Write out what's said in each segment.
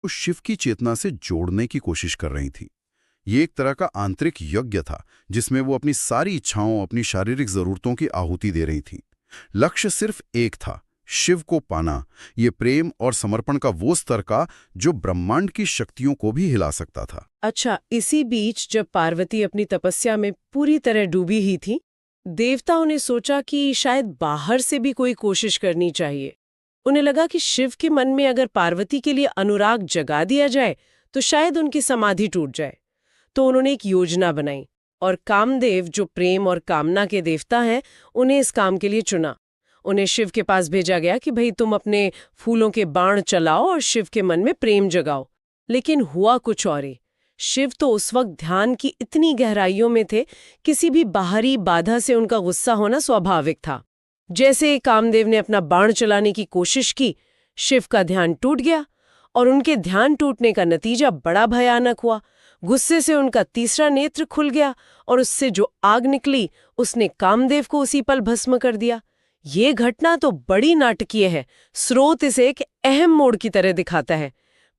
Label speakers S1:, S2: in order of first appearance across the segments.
S1: को शिव की चेतना से जोड़ने की कोशिश कर रही थी। ये एक तरह का आंतरिक यज्ञ था जिसमें वो अपनी सारी इच्छाओं, अपनी शारीरिक जरूरतों की आहुति दे रही थी। लक्ष्य सिर्फ एक था, शिव को पाना। ये प्रेम और समर्पण का वो स्तर का जो ब्रह्मांड की शक्तियों को भी हिला सकता था।
S2: अच्छा, इसी बीच जब पार्वती अपनी तपस्या में पूरी तरह डूबी ही थी, देवताओं ने सोचा कि शायद बाहर से भी कोई कोशिश करनी चाहिए। उन्हें लगा कि शिव के मन में अगर पार्वती के लिए अनुराग जगा दिया जाए तो शायद उनकी समाधि टूट जाए। तो उन्होंने एक योजना बनाई और कामदेव, जो प्रेम और कामना के देवता हैं, उन्हें इस काम के लिए चुना। उन्हें शिव के पास भेजा गया कि भाई तुम अपने फूलों के बाण चलाओ और शिव के मन में प्रेम जगाओ। लेकिन हुआ कुछ और ही। शिव तो उस वक्त ध्यान की इतनी गहराइयों में थे, किसी भी बाहरी बाधा से उनका गुस्सा होना स्वाभाविक था। जैसे ही कामदेव ने अपना बाण चलाने की कोशिश की, शिव का ध्यान टूट गया और उनके ध्यान टूटने का नतीजा बड़ा भयानक हुआ। गुस्से से उनका तीसरा नेत्र खुल गया और उससे जो आग निकली उसने कामदेव को उसी पल भस्म कर दिया। ये घटना तो बड़ी नाटकीय है। स्रोत इसे एक अहम मोड़ की तरह दिखाता है।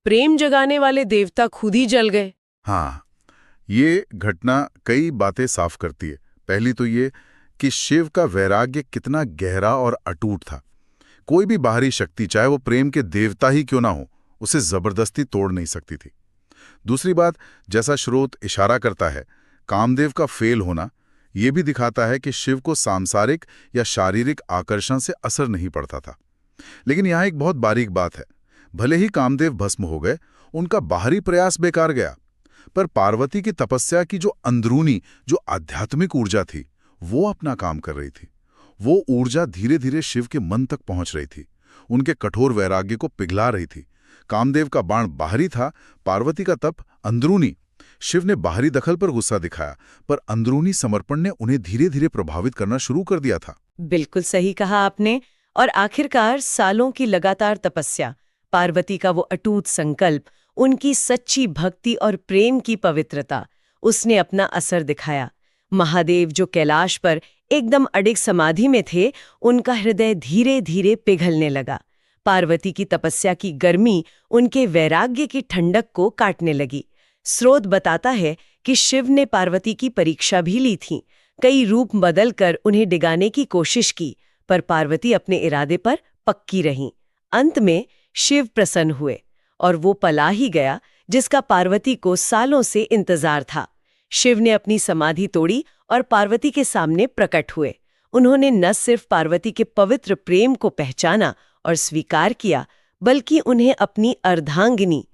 S2: प्रेम जगाने वाले देवता खुद ही जल गए।
S3: हाँ, ये घटना कई बातें साफ करती है। पहली तो ये कि शिव का वैराग्य कितना गहरा और अटूट था। कोई भी बाहरी शक्ति, चाहे वो प्रेम के देवता ही क्यों ना हो, उसे जबरदस्ती तोड़ नहीं सकती थी। दूसरी बात, जैसा स्रोत इशारा करता है, कामदेव का फेल होना ये भी दिखाता है कि शिव को सांसारिक या शारीरिक आकर्षण से असर नहीं पड़ता था। लेकिन यहाँ एक बहुत बारीक बात है, भले ही कामदेव भस्म हो गए, उनका बाहरी प्रयास बेकार गया, पर पार्वती की तपस्या की जो अंदरूनी, जो आध्यात्मिक ऊर्जा थी, वो अपना काम कर रही थी। वो ऊर्जा धीरे धीरे शिव के मन तक पहुंच रही थी, उनके कठोर वैराग्य को पिघला रही थी। कामदेव का बाण बाहरी था, पार्वती का तप अंदरूनी। शिव ने बाहरी दखल पर गुस्सा दिखाया, पर अंदरूनी समर्पण ने उन्हें धीरे धीरे प्रभावित करना शुरू कर दिया था।
S4: बिल्कुल सही कहा आपने। और आखिरकार सालों की लगातार तपस्या, पार्वती का वो अटूट संकल्प, उनकी सच्ची भक्ति और प्रेम की पवित्रता, उसने अपना असर दिखाया। महादेव, जो कैलाश पर एकदम अडिग समाधि में थे, उनका हृदय धीरे धीरे पिघलने लगा। पार्वती की तपस्या की गर्मी उनके वैराग्य की ठंडक को काटने लगी। स्रोत बताता है कि शिव ने पार्वती की परीक्षा भी ली थी। कई रूप बदलकर उन्हें डिगाने की कोशिश की, पर पार्वती अपने इरादे पर पक्की रहीं। अंत में शिव प्रसन्न हुए और वो पला ही गया जिसका पार्वती को सालों से इंतजार था। शिव ने अपनी समाधि तोड़ी और पार्वती के सामने प्रकट हुए। उन्होंने न सिर्फ पार्वती के पवित्र प्रेम को पहचाना और स्वीकार किया, बल्कि उन्हें अपनी अर्धांगिनी